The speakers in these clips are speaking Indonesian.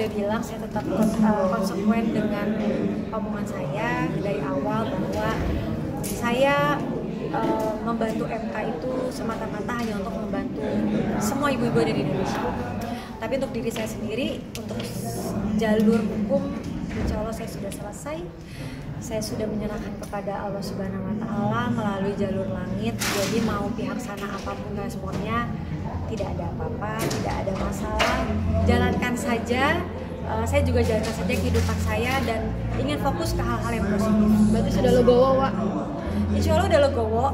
udah bilang, saya tetap konsekuen dengan omongan saya dari awal bahwa saya membantu MK itu semata-mata hanya untuk membantu semua ibu-ibu di Indonesia. Tapi untuk diri saya sendiri, untuk jalur hukum, insya Allah saya sudah selesai. Saya sudah menyerahkan kepada Allah Subhanahu Wa Taala melalui jalur langit. Jadi mau pihak sana apapun responnya, tidak ada apa-apa, tidak ada masalah. Jalankan saja. Saya juga jalankan saja kehidupan saya dan ingin fokus ke hal-hal yang positif. Berarti sudah legowo, Wak? Insya Allah udah legowo.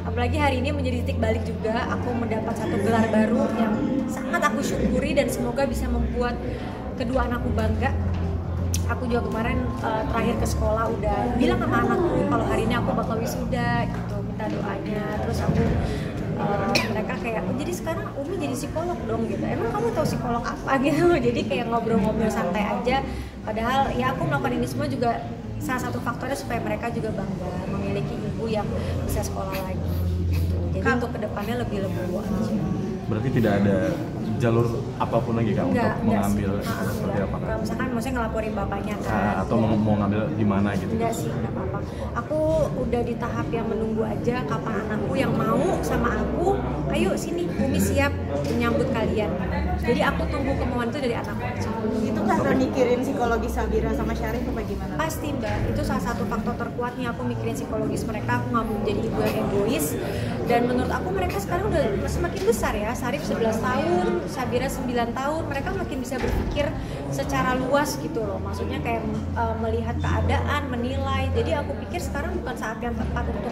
Apalagi hari ini menjadi titik balik juga. Aku mendapat satu gelar baru yang sangat aku syukuri dan semoga bisa membuat kedua anakku bangga. Aku juga kemarin terakhir ke sekolah udah bilang sama anakku kalau hari ini aku bakal wisuda gitu, minta doanya. Terus aku mereka kayak, jadi sekarang Umi jadi psikolog dong gitu. Emang kamu tahu psikolog apa gitu? Jadi kayak ngobrol-ngobrol santai aja. Padahal ya aku melakukan ini semua juga salah satu faktornya supaya mereka juga bangga memiliki ibu yang bisa sekolah lagi gitu. Jadi untuk kedepannya lebih legowo aja. Berarti tidak ada jalur apapun lagi Kak untuk mengambil seperti apa Kak? Misalkan maksudnya ngelaporin bapaknya kan atau mau ngambil di mana gitu? Enggak sih, enggak apa-apa. Aku udah di tahap yang menunggu aja kapan anakku yang mau sama aku, ayo sini, Umi siap menyambut kalian. Jadi aku tunggu kemauan itu dari anakku aja. Itu karena mikirin psikologi Sabira sama Syarif apa gimana? Pasti Mbak, itu salah satu faktor terkuatnya. Aku mikirin psikologis mereka, aku nggak mau menjadi ibu yang egois. Dan menurut aku mereka sekarang udah semakin besar ya. Syarif 11 tahun, Sabira 9 tahun, mereka makin bisa berpikir secara luas gitu loh. Maksudnya kayak melihat keadaan, menilai. Jadi aku pikir sekarang bukan saat yang tepat untuk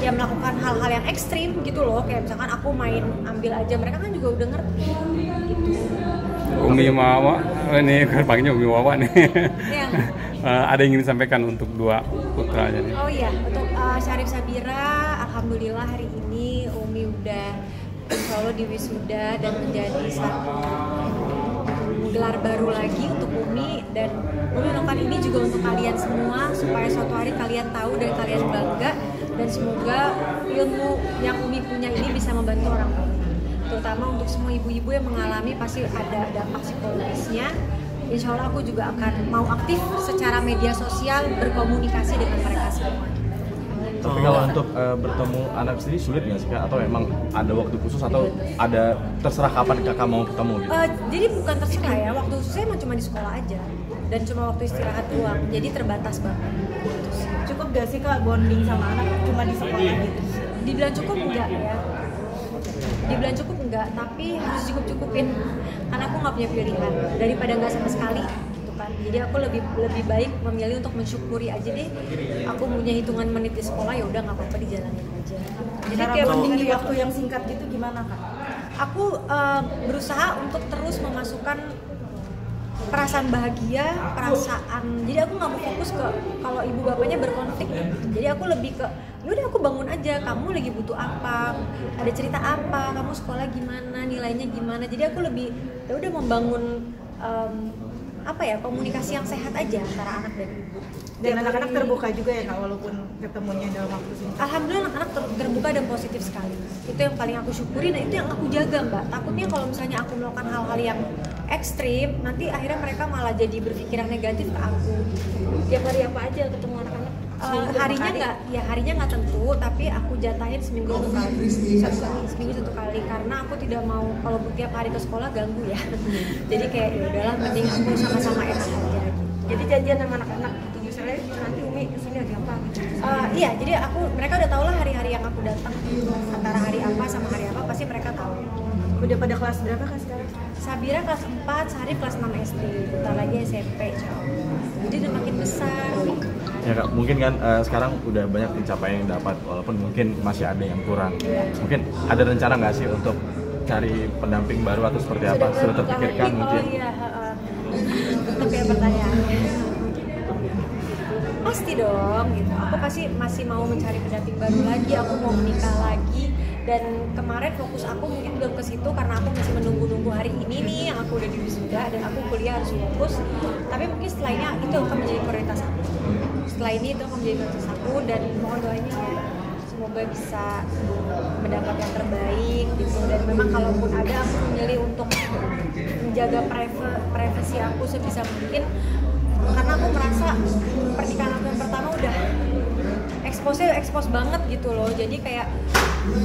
ya melakukan hal-hal yang ekstrim gitu loh. Kayak misalkan aku main ambil aja, mereka kan juga udah ngerti gitu. Umi Wawa, ini kan panggilnya Umi Wawa nih. Ya. Ada yang ingin disampaikan untuk dua putranya nih? Oh iya, untuk Syarif Sabira, alhamdulillah hari ini Umi udah insya Allah diwisuda dan menjadi satu gelar baru lagi untuk Umi. Dan Umi melakukan ini juga untuk kalian semua supaya suatu hari kalian tahu dan kalian bangga, dan semoga ilmu yang Umi punya ini bisa membantu orang lain, terutama untuk semua ibu-ibu yang mengalami pasti ada dampak psikologisnya. Insya Allah aku juga akan mau aktif secara media sosial berkomunikasi dengan mereka semua. Tapi kalau untuk bertemu anak sendiri sulit nggak sih Kak? Atau emang ada waktu khusus atau ada terserah kapan Kakak mau ketemu gitu? Jadi bukan terserah ya, waktu khususnya emang cuma di sekolah aja dan cuma waktu istirahat doang, jadi terbatas banget. Gitu sih. Cukup gak sih Kak bonding sama anak cuma di sekolah gitu? Dibilang cukup enggak ya? Dibilang cukup enggak, tapi harus cukup-cukupin karena aku nggak punya pilihan daripada nggak sama sekali gitu kan. Jadi aku lebih baik memilih untuk mensyukuri aja deh. Aku punya hitungan menit di sekolah, ya udah nggak apa-apa dijalanin aja. Jadi Cara kayak bonding di waktu yang singkat gitu gimana Kak? aku berusaha untuk terus memasukkan perasaan bahagia, perasaan. Jadi aku nggak mau fokus ke kalau ibu bapaknya berkonflik. Jadi aku lebih ke, yaudah aku bangun aja. Kamu lagi butuh apa? Ada cerita apa? Kamu sekolah gimana? Nilainya gimana? Jadi aku lebih, ya udah membangun komunikasi yang sehat aja antara anak dan ibu. Dan anak-anak terbuka juga ya Kak walaupun ketemunya dalam waktu singkat? Alhamdulillah anak-anak terbuka dan positif sekali. Itu yang paling aku syukuri dan itu yang aku jaga Mbak. Takutnya kalau misalnya aku melakukan hal-hal yang ekstrim, nanti akhirnya mereka malah jadi berpikir yang negatif ke aku. Tiap hari apa aja ketemu anak-anak? Harinya nggak tentu, tapi aku jatahin seminggu satu kali karena aku tidak mau kalau tiap hari ke sekolah ganggu ya. Jadi kayak ya udahlah, mending aku sama-sama enak aja gitu. Jadi janjian sama anak-anak gitu, misalnya nanti Umi kesini lagi apa gitu? Iya, jadi mereka udah tau lah hari-hari yang aku datang, antara hari apa sama hari apa pasti mereka tahu. Udah pada kelas berapa Kak sekarang? Sabira kelas 4, Syarif kelas 6 SD, bentar lagi SMP. Jadi udah makin besar. Ya Kak, mungkin kan sekarang udah banyak pencapaian yang dapat, walaupun mungkin masih ada yang kurang. Mungkin ada rencana nggak sih untuk cari pendamping baru atau seperti apa? Sudah terpikirkan mungkin? Oh iya, tetap ya pertanyaannya. Pasti dong, gitu. Aku pasti masih mau mencari pendamping baru lagi, aku mau menikah lagi. Dan kemarin fokus aku mungkin belum ke situ karena aku masih menunggu hari ini nih yang aku udah di wisuda dan aku kuliah harus fokus. Tapi mungkin setelah ini itu akan menjadi prioritas aku. Setelah ini itu akan menjadi prioritas aku dan mohon doanya ya. semoga bisa mendapat yang terbaik gitu. Dan memang kalaupun ada, aku memilih untuk menjaga privasi aku sebisa mungkin, karena aku merasa pernikahan aku yang pertama udah expose banget gitu loh. Jadi kayak,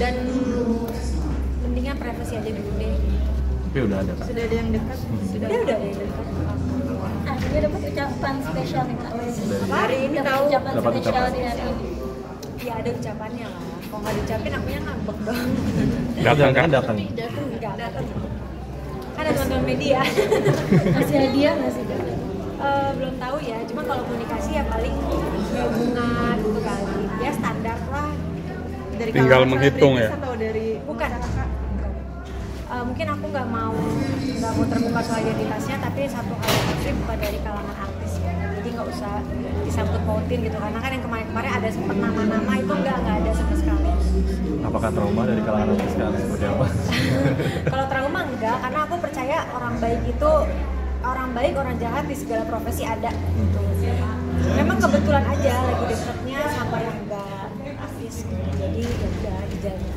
dan mendingan privasi aja dulu deh. Tapi udah ada Kak? Sudah ada yang dekat? Udah ada yang dekat. Dia dapat ucapan spesial nih Kak. Hari ini Dapat tahu. ucapan Dapat spesial ucapan. di hari ini. Ya ada ucapannya lah. Kalau nggak diucapin akunya ngambek dong. Datang kan? Datang. Enggak. Kan ada teman-teman media. Kasih hadiah nggak sih Kak? Belum tahu ya. Cuma kalau komunikasi ya paling ya bunga gitu kali. Ya standar lah. Dari Tinggal kalangan menghitung selebritis ya? Atau dari Bukan. Mungkin aku nggak mau terbuka soal identitasnya, tapi satu hal yang pasti bukan dari kalangan artis ya. Jadi nggak usah disangkut pautin gitu, karena kan yang kemarin ada sempat nama-nama itu nggak ada sama sekali. Apakah trauma dari kalangan artis sekarang seperti apa? Kalau trauma enggak, karena aku percaya orang baik itu orang baik, orang jahat di segala profesi ada. Gitu. Memang kebetulan aja lagi deketnya sama yang enggak artis, gitu. Jadi ya udah dijaga.